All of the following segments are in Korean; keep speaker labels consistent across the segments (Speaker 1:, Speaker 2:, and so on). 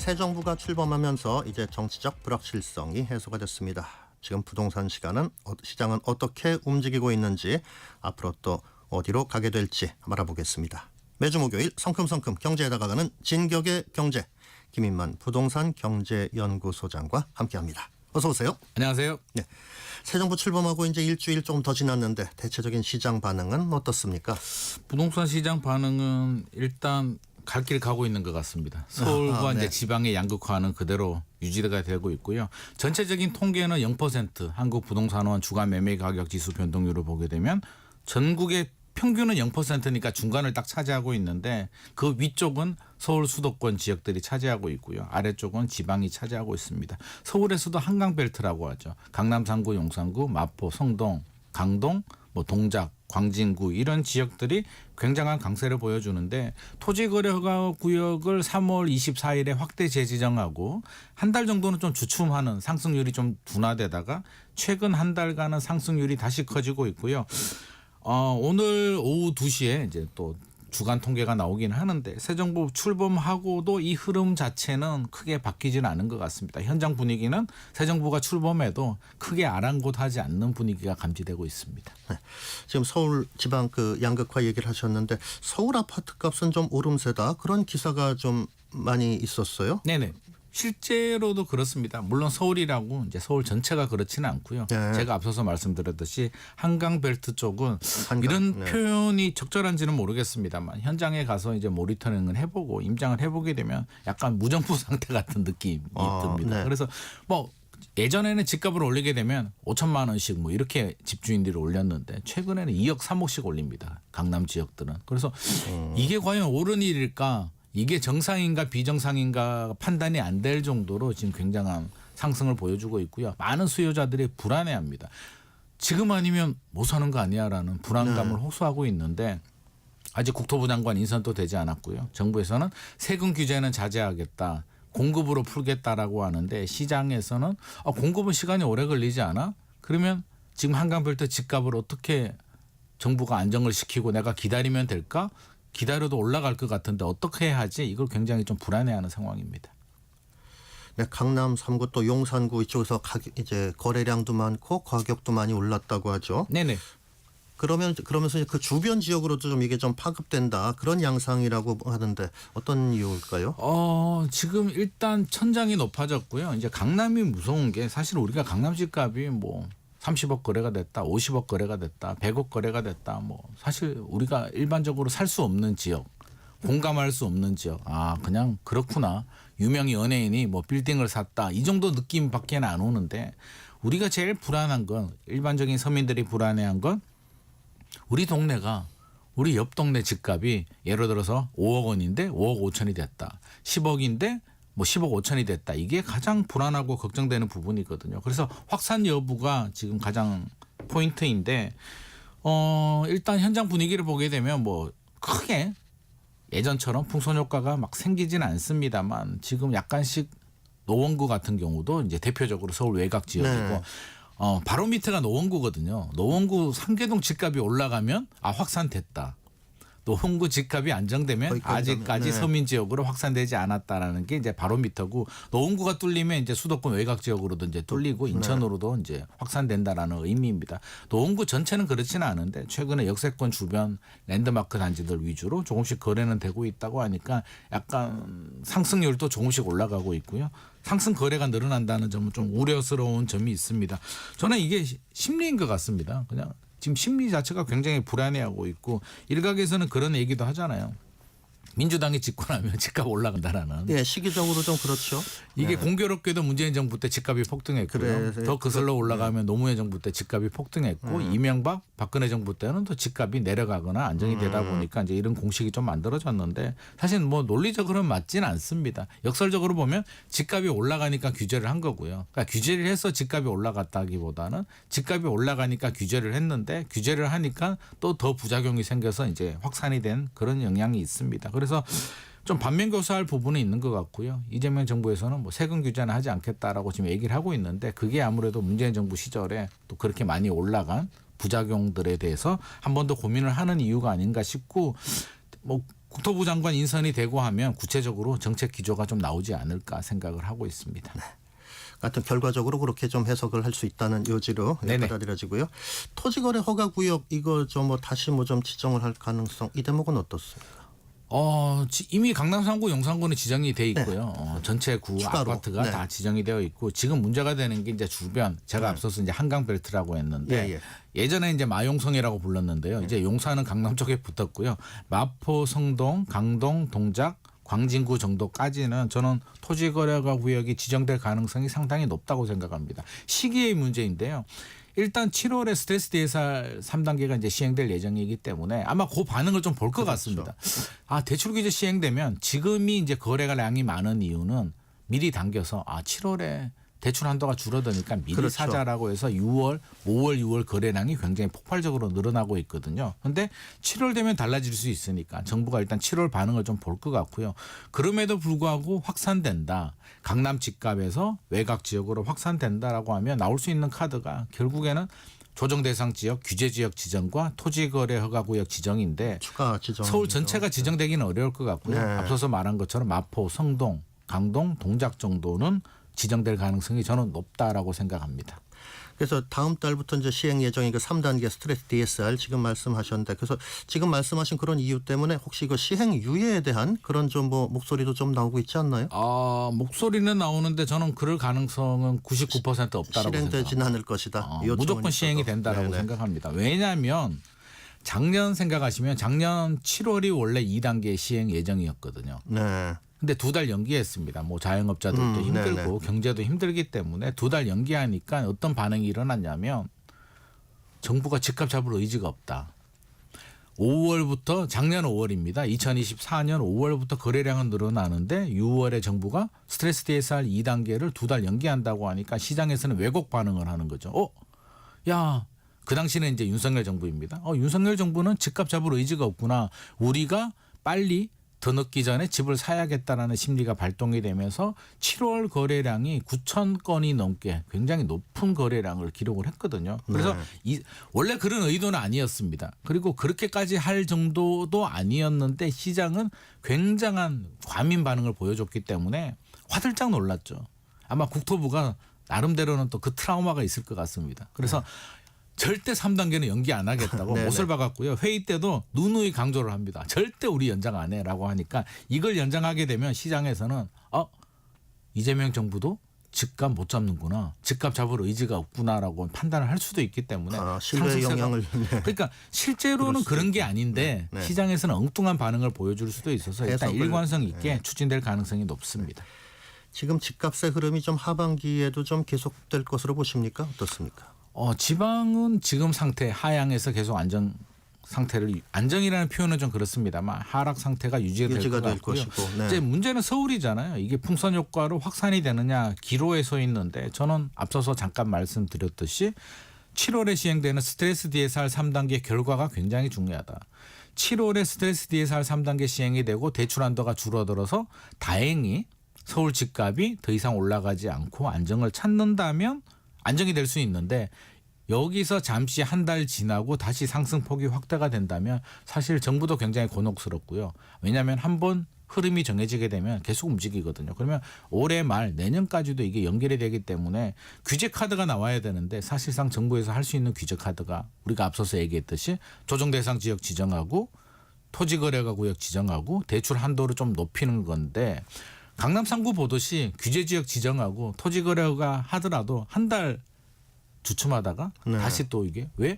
Speaker 1: 새 정부가 출범하면서 이제 정치적 불확실성이 해소가 됐습니다. 지금 부동산 시장은 어떻게 움직이고 있는지, 앞으로 또 어디로 가게 될지 알아보겠습니다. 매주 목요일 성큼성큼 경제에 다가가는 진격의 경제, 김인만 부동산 경제연구소장과 함께합니다. 어서 오세요.
Speaker 2: 안녕하세요.
Speaker 1: 네, 새 정부 출범하고 이제 일주일 조금 더 지났는데 대체적인 시장 반응은 어떻습니까?
Speaker 2: 부동산 시장 반응은 일단 갈 길 가고 있는 것 같습니다. 서울과
Speaker 1: 네.
Speaker 2: 이제 지방의 양극화는 그대로 유지가 되고 있고요. 전체적인 통계는 0%, 한국부동산원 주간 매매 가격 지수 변동률을 보게 되면 전국의 평균은 0%니까 중간을 딱 차지하고 있는데, 그 위쪽은 서울 수도권 지역들이 차지하고 있고요. 아래쪽은 지방이 차지하고 있습니다. 서울에서도 한강벨트라고 하죠. 강남 3구, 용산구, 마포, 성동, 강동, 동작, 광진구 이런 지역들이 굉장한 강세를 보여주는데, 토지거래허가 구역을 3월 24일에 확대 재지정하고 한 달 정도는 좀 주춤하는 상승률이 좀 둔화되다가 최근 한 달간은 상승률이 다시 커지고 있고요. 오늘 오후 2시에 이제 또 주간 통계가 나오긴 하는데, 새 정부 출범하고도 이 흐름 자체는 크게 바뀌지는 않은 것 같습니다. 현장 분위기는 새 정부가 출범해도 크게 아랑곳하지 않는 분위기가 감지되고 있습니다.
Speaker 1: 네, 지금 서울 지방 그 양극화 얘기를 하셨는데, 서울 아파트 값은 좀 오름세다, 그런 기사가 좀 많이 있었어요.
Speaker 2: 네네. 실제로도 그렇습니다. 물론 서울이라고 이제 서울 전체가 그렇지는 않고요.
Speaker 1: 네.
Speaker 2: 제가 앞서서 말씀드렸듯이 한강벨트 쪽은
Speaker 1: 한강,
Speaker 2: 이런
Speaker 1: 네.
Speaker 2: 표현이 적절한지는 모르겠습니다만, 현장에 가서 이제 모니터링을 해보고 임장을 해보게 되면 약간 무정부 상태 같은 느낌이 듭니다.
Speaker 1: 네.
Speaker 2: 그래서 예전에는 집값을 올리게 되면 5천만 원씩 이렇게 집주인들이 올렸는데, 최근에는 2억 3억씩 올립니다. 강남 지역들은. 그래서 이게 과연 옳은 일일까? 이게 정상인가 비정상인가 판단이 안 될 정도로 지금 굉장한 상승을 보여주고 있고요. 많은 수요자들이 불안해합니다. 지금 아니면 못 사는 거 아니야라는 불안감을 호소하고 있는데, 아직 국토부 장관 인선도 되지 않았고요. 정부에서는 세금 규제는 자제하겠다, 공급으로 풀겠다라고 하는데, 시장에서는 공급은 시간이 오래 걸리지 않아? 그러면 지금 한강벨트 집값을 어떻게 정부가 안정을 시키고 내가 기다리면 될까? 기다려도 올라갈 것 같은데 어떻게 해야 하지? 이걸 굉장히 좀 불안해하는 상황입니다.
Speaker 1: 네, 강남 3구 또 용산구 이쪽에서 이제 거래량도 많고 가격도 많이 올랐다고 하죠.
Speaker 2: 네네.
Speaker 1: 그러면서 그 주변 지역으로도 좀 이게 좀 파급된다, 그런 양상이라고 하는데 어떤 이유일까요?
Speaker 2: 지금 일단 천장이 높아졌고요. 이제 강남이 무서운 게, 사실 우리가 강남 집값이 30억 거래가 됐다, 50억 거래가 됐다, 100억 거래가 됐다, 사실 우리가 일반적으로 살 수 없는 지역, 공감할 수 없는 지역, 그냥 그렇구나, 유명 연예인이 빌딩을 샀다, 이 정도 느낌밖에 안 오는데, 우리가 제일 불안한 건, 일반적인 서민들이 불안해한 건, 우리 동네가, 우리 옆 동네 집값이 예를 들어서 5억 원인데 5억 5천이 됐다, 10억인데 10억 5천이 됐다. 이게 가장 불안하고 걱정되는 부분이거든요. 그래서 확산 여부가 지금 가장 포인트인데, 일단 현장 분위기를 보게 되면 크게 예전처럼 풍선 효과가 막 생기지는 않습니다만, 지금 약간씩 노원구 같은 경우도 이제 대표적으로 서울 외곽 지역이고,
Speaker 1: 네.
Speaker 2: 바로 밑에가 노원구거든요. 노원구 상계동 집값이 올라가면 확산됐다. 노원구 집값이 안정되면 아직까지
Speaker 1: 네.
Speaker 2: 서민 지역으로 확산되지 않았다라는 게 이제 바로미터고, 노원구가 뚫리면 이제 수도권 외곽 지역으로도 이제 뚫리고 인천으로도 이제 확산된다라는 의미입니다. 노원구 전체는 그렇지는 않은데, 최근에 역세권 주변 랜드마크 단지들 위주로 조금씩 거래는 되고 있다고 하니까 약간 상승률도 조금씩 올라가고 있고요. 상승 거래가 늘어난다는 점은 좀 우려스러운 점이 있습니다. 저는 이게 심리인 것 같습니다. 그냥 지금 심리 자체가 굉장히 불안해하고 있고, 일각에서는 그런 얘기도 하잖아요. 민주당이 집권하면 집값 올라간다라는.
Speaker 1: 네, 시기적으로 좀 그렇죠.
Speaker 2: 이게 공교롭게도 문재인 정부 때 집값이 폭등했고요. 더 거슬러 올라가면 노무현 정부 때 집값이 폭등했고, 이명박, 박근혜 정부 때는 또 집값이 내려가거나 안정이 되다 보니까 이제 이런 공식이 좀 만들어졌는데, 사실 논리적으로는 맞지는 않습니다. 역설적으로 보면 집값이 올라가니까 규제를 한 거고요. 그러니까 규제를 해서 집값이 올라갔다기보다는 집값이 올라가니까 규제를 했는데, 규제를 하니까 또 더 부작용이 생겨서 이제 확산이 된 그런 영향이 있습니다. 그래서 좀 반면교사할 부분이 있는 것 같고요. 이재명 정부에서는 세금 규제는 하지 않겠다라고 지금 얘기를 하고 있는데, 그게 아무래도 문재인 정부 시절에 또 그렇게 많이 올라간 부작용들에 대해서 한 번 더 고민을 하는 이유가 아닌가 싶고, 국토부 장관 인선이 되고 하면 구체적으로 정책 기조가 좀 나오지 않을까 생각을 하고 있습니다.
Speaker 1: 하여튼 결과적으로 그렇게 좀 해석을 할 수 있다는 요지로
Speaker 2: 네네.
Speaker 1: 받아들여지고요. 토지거래 허가구역 이거 좀 뭐 다시 뭐 좀 지정을 할 가능성 이 대목은 어떻습니까?
Speaker 2: 이미 강남 3구, 용산구는 지정이 돼 있고요. 전체 구
Speaker 1: 추가로.
Speaker 2: 아파트가
Speaker 1: 네.
Speaker 2: 다 지정이 되어 있고 지금 문제가 되는 게 이제 주변 제가 앞서서 이제 한강벨트라고 했는데 예전에 이제 마용성이라고 불렀는데요. 이제 용산은 강남 쪽에 붙었고요. 마포, 성동, 강동, 동작, 광진구 정도까지는 저는 토지거래가 구역이 지정될 가능성이 상당히 높다고 생각합니다. 시기의 문제인데요. 일단 7월에 스트레스 DSR 3단계가 이제 시행될 예정이기 때문에 아마 그 반응을 좀 볼 것 같습니다. 대출 규제 시행되면 지금이 이제 거래량이 많은 이유는 미리 당겨서 7월에 대출 한도가 줄어드니까 미리
Speaker 1: 그렇죠.
Speaker 2: 사자라고 해서 5월, 6월 거래량이 굉장히 폭발적으로 늘어나고 있거든요. 그런데 7월 되면 달라질 수 있으니까 정부가 일단 7월 반응을 좀 볼 것 같고요. 그럼에도 불구하고 확산된다. 강남 집값에서 외곽 지역으로 확산된다라고 하면 나올 수 있는 카드가 결국에는 조정 대상 지역, 규제 지역 지정과 토지거래 허가구역 지정인데
Speaker 1: 추가 지정.
Speaker 2: 서울 전체가 지정되기는 어려울 것 같고요.
Speaker 1: 네.
Speaker 2: 앞서서 말한 것처럼 마포, 성동, 강동, 동작 정도는 지정될 가능성이 저는 높다라고 생각합니다.
Speaker 1: 그래서 다음 달부터 이제 시행 예정인 그 3단계 스트레스 DSR 지금 말씀하셨는데 그래서 지금 말씀하신 그런 이유 때문에 혹시 그 시행 유예에 대한 그런 좀 뭐 목소리도 좀 나오고 있지 않나요?
Speaker 2: 목소리는 나오는데 저는 그럴 가능성은 99% 없다라고
Speaker 1: 실행되지는
Speaker 2: 생각합니다.
Speaker 1: 않을 것이다. 요청은
Speaker 2: 무조건 시행이
Speaker 1: 있어도.
Speaker 2: 된다라고
Speaker 1: 네네.
Speaker 2: 생각합니다. 왜냐하면 작년 생각하시면 작년 7월이 원래 2단계 시행 예정이었거든요.
Speaker 1: 네.
Speaker 2: 근데 2달 연기했습니다. 뭐 자영업자들도 힘들고 경제도 힘들기 때문에 2달 연기하니까 어떤 반응이 일어났냐면 정부가 집값 잡을 의지가 없다. 5월부터 작년 5월입니다. 2024년 5월부터 거래량은 늘어나는데 6월에 정부가 스트레스 DSR 2단계를 2달 연기한다고 하니까 시장에서는 왜곡 반응을 하는 거죠. 그 당시는 이제 윤석열 정부입니다. 윤석열 정부는 집값 잡을 의지가 없구나. 우리가 빨리 더 늦기 전에 집을 사야겠다라는 심리가 발동이 되면서 7월 거래량이 9천 건이 넘게 굉장히 높은 거래량을 기록을 했거든요. 그래서 원래 그런 의도는 아니었습니다. 그리고 그렇게까지 할 정도도 아니었는데 시장은 굉장한 과민 반응을 보여줬기 때문에 화들짝 놀랐죠. 아마 국토부가 나름대로는 또 그 트라우마가 있을 것 같습니다. 그래서 절대 3단계는 연기 안 하겠다고
Speaker 1: 네네.
Speaker 2: 못을 박았고요. 회의 때도 누누이 강조를 합니다. 절대 우리 연장 안 해라고 하니까 이걸 연장하게 되면 시장에서는 이재명 정부도 집값 못 잡는구나. 집값 잡을 의지가 없구나라고 판단을 할 수도 있기 때문에
Speaker 1: 신뢰
Speaker 2: 상승세가-
Speaker 1: 영향을
Speaker 2: 그러니까 실제로는 그런 게 아닌데
Speaker 1: 네.
Speaker 2: 시장에서는 엉뚱한 반응을 보여줄 수도 있어서 일단
Speaker 1: 해석을-
Speaker 2: 일관성 있게 추진될 가능성이 높습니다.
Speaker 1: 지금 집값의 흐름이 좀 하반기에도 좀 계속될 것으로 보십니까? 어떻습니까?
Speaker 2: 지방은 지금 상태 하향에서 계속 안정이라는 표현은 좀 그렇습니다만 하락 상태가 유지가 될 것
Speaker 1: 될
Speaker 2: 같고요.
Speaker 1: 것이고. 네.
Speaker 2: 이제 문제는 서울이잖아요. 이게 풍선 효과로 확산이 되느냐 기로에 서 있는데 저는 앞서서 잠깐 말씀드렸듯이 7월에 시행되는 스트레스 DSR 3단계 결과가 굉장히 중요하다. 7월에 스트레스 DSR 3단계 시행이 되고 대출 한도가 줄어들어서 다행히 서울 집값이 더 이상 올라가지 않고 안정을 찾는다면 안정이 될 수 있는데 여기서 잠시 한 달 지나고 다시 상승폭이 확대가 된다면 사실 정부도 굉장히 곤혹스럽고요. 왜냐하면 한번 흐름이 정해지게 되면 계속 움직이거든요. 그러면 올해 말 내년까지도 이게 연결이 되기 때문에 규제 카드가 나와야 되는데 사실상 정부에서 할 수 있는 규제 카드가 우리가 앞서서 얘기했듯이 조정 대상 지역 지정하고 토지거래가 구역 지정하고 대출 한도를 좀 높이는 건데 강남 3구 보듯이 규제 지역 지정하고 토지거래가 하더라도 한 달 주춤하다가 다시 또 이게 왜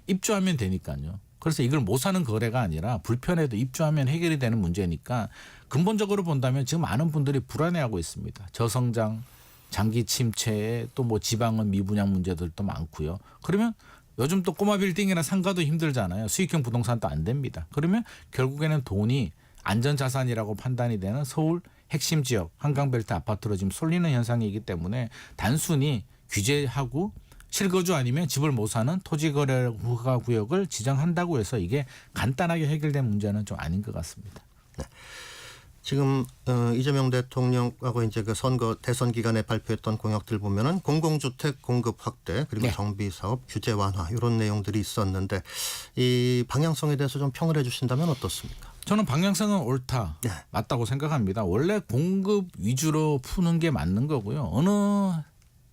Speaker 2: 입주하면 되니까요. 그래서 이걸 못 사는 거래가 아니라 불편해도 입주하면 해결이 되는 문제니까 근본적으로 본다면 지금 많은 분들이 불안해하고 있습니다. 저성장, 장기 침체에 또 뭐 지방은 미분양 문제들도 많고요. 그러면 요즘 또 꼬마 빌딩이나 상가도 힘들잖아요. 수익형 부동산도 안 됩니다. 그러면 결국에는 돈이 안전자산이라고 판단이 되는 서울 핵심 지역 한강벨트 아파트로 지금 쏠리는 현상이기 때문에 단순히 규제하고 실거주 아니면 집을 못 사는 토지거래 허가 구역을 지정한다고 해서 이게 간단하게 해결된 문제는 좀 아닌 것 같습니다.
Speaker 1: 지금 이재명 대통령하고 이제 그 선거 대선 기간에 발표했던 공약들 보면은 공공주택 공급 확대 그리고 정비 사업 규제 완화 이런 내용들이 있었는데 이 방향성에 대해서 좀 평을 해주신다면 어떻습니까?
Speaker 2: 저는 방향성은 옳다.
Speaker 1: 네.
Speaker 2: 맞다고 생각합니다. 원래 공급 위주로 푸는 게 맞는 거고요. 어느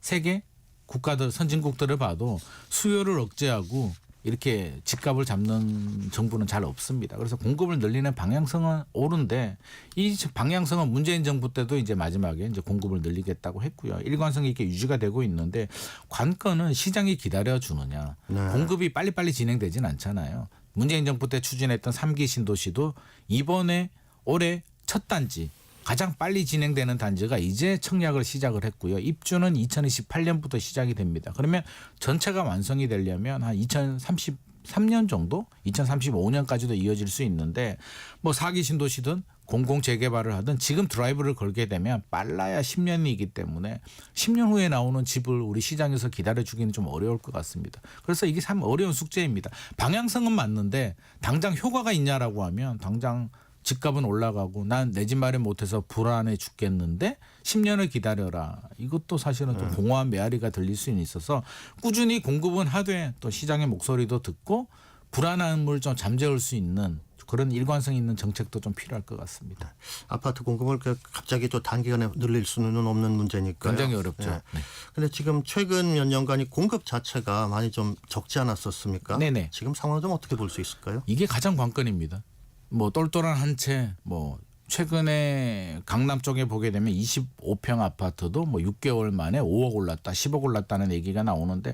Speaker 2: 세계 국가들 선진국들을 봐도 수요를 억제하고 이렇게 집값을 잡는 정부는 잘 없습니다. 그래서 공급을 늘리는 방향성은 옳은데 이 방향성은 문재인 정부 때도 이제 마지막에 이제 공급을 늘리겠다고 했고요. 일관성이 이렇게 유지가 되고 있는데 관건은 시장이 기다려 주느냐.
Speaker 1: 네.
Speaker 2: 공급이 빨리빨리 진행되진 않잖아요. 문재인 정부 때 추진했던 3기 신도시도 이번에 올해 첫 단지 가장 빨리 진행되는 단지가 이제 청약을 시작을 했고요. 입주는 2028년부터 시작이 됩니다. 그러면 전체가 완성이 되려면 한 2033년 정도, 2035년까지도 이어질 수 있는데 뭐 4기 신도시든 공공 재개발을 하든 지금 드라이브를 걸게 되면 빨라야 10년이기 때문에 10년 후에 나오는 집을 우리 시장에서 기다려주기는 좀 어려울 것 같습니다. 그래서 이게 참 어려운 숙제입니다. 방향성은 맞는데 당장 효과가 있냐라고 하면 당장 집값은 올라가고 난 내 집 마련 못해서 불안해 죽겠는데 10년을 기다려라. 이것도 사실은 좀 공허한 메아리가 들릴 수는 있어서 꾸준히 공급은 하되 또 시장의 목소리도 듣고 불안함을 좀 잠재울 수 있는 그런 일관성 있는 정책도 좀 필요할 것 같습니다.
Speaker 1: 아파트 공급을 갑자기 또 단기간에 늘릴 수는 없는 문제니까요.
Speaker 2: 굉장히 어렵죠.
Speaker 1: 네.
Speaker 2: 네.
Speaker 1: 근데 지금 최근 몇 년간이 공급 자체가 많이 좀 적지 않았었습니까?
Speaker 2: 네네.
Speaker 1: 지금 상황을 좀 어떻게 볼 수 있을까요?
Speaker 2: 이게 가장 관건입니다. 뭐 똘똘한 한 채 뭐 최근에 강남 쪽에 보게 되면 25평 아파트도 뭐 6개월 만에 5억 올랐다, 10억 올랐다는 얘기가 나오는데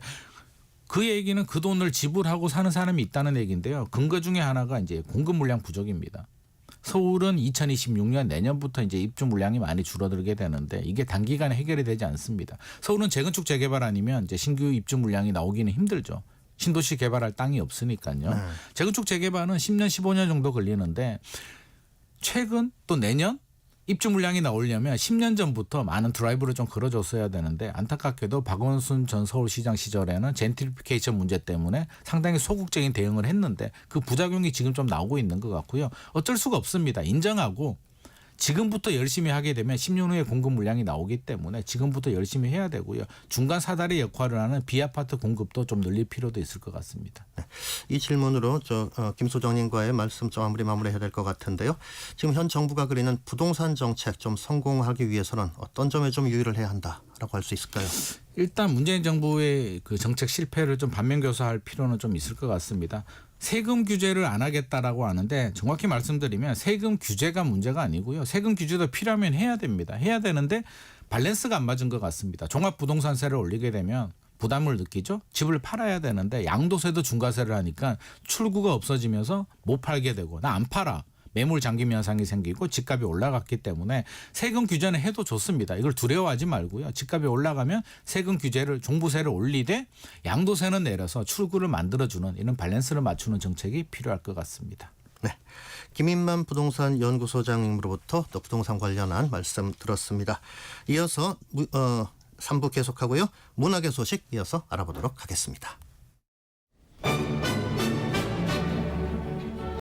Speaker 2: 그 얘기는 그 돈을 지불하고 사는 사람이 있다는 얘기인데요. 근거 중에 하나가 이제 공급 물량 부족입니다. 서울은 2026년 내년부터 이제 입주 물량이 많이 줄어들게 되는데 이게 단기간에 해결이 되지 않습니다. 서울은 재건축 재개발 아니면 이제 신규 입주 물량이 나오기는 힘들죠. 신도시 개발할 땅이 없으니까요.
Speaker 1: 네.
Speaker 2: 재건축 재개발은 10년 15년 정도 걸리는데 최근 또 내년 입주 물량이 나오려면 10년 전부터 많은 드라이브를 좀 걸어줬어야 되는데 안타깝게도 박원순 전 서울시장 시절에는 젠트리피케이션 문제 때문에 상당히 소극적인 대응을 했는데 그 부작용이 지금 좀 나오고 있는 것 같고요. 어쩔 수가 없습니다. 인정하고 지금부터 열심히 하게 되면 10년 후에 공급 물량이 나오기 때문에 지금부터 열심히 해야 되고요. 중간 사다리 역할을 하는 비아파트 공급도 좀 늘릴 필요도 있을 것 같습니다.
Speaker 1: 이 질문으로 김소정님과의 말씀 좀 마무리해야 될 것 같은데요. 지금 현 정부가 그리는 부동산 정책 좀 성공하기 위해서는 어떤 점에 좀 유의를 해야 한다라고 할 수 있을까요?
Speaker 2: 일단 문재인 정부의 그 정책 실패를 좀 반면교사할 필요는 좀 있을 것 같습니다. 세금 규제를 안 하겠다라고 하는데 정확히 말씀드리면 세금 규제가 문제가 아니고요. 세금 규제도 필요하면 해야 됩니다. 해야 되는데 밸런스가 안 맞은 것 같습니다. 종합부동산세를 올리게 되면 부담을 느끼죠. 집을 팔아야 되는데 양도세도 중과세를 하니까 출구가 없어지면서 못 팔게 되고 나 안 팔아. 매물 잠김 현상이 생기고 집값이 올라갔기 때문에 세금 규제는 해도 좋습니다. 이걸 두려워하지 말고요. 집값이 올라가면 세금 규제를 종부세를 올리되 양도세는 내려서 출구를 만들어주는 이런 밸런스를 맞추는 정책이 필요할 것 같습니다.
Speaker 1: 네, 김인만 부동산 연구소장님으로부터 또 부동산 관련한 말씀 들었습니다. 이어서 3부 계속하고요. 문학의 소식 이어서 알아보도록 하겠습니다.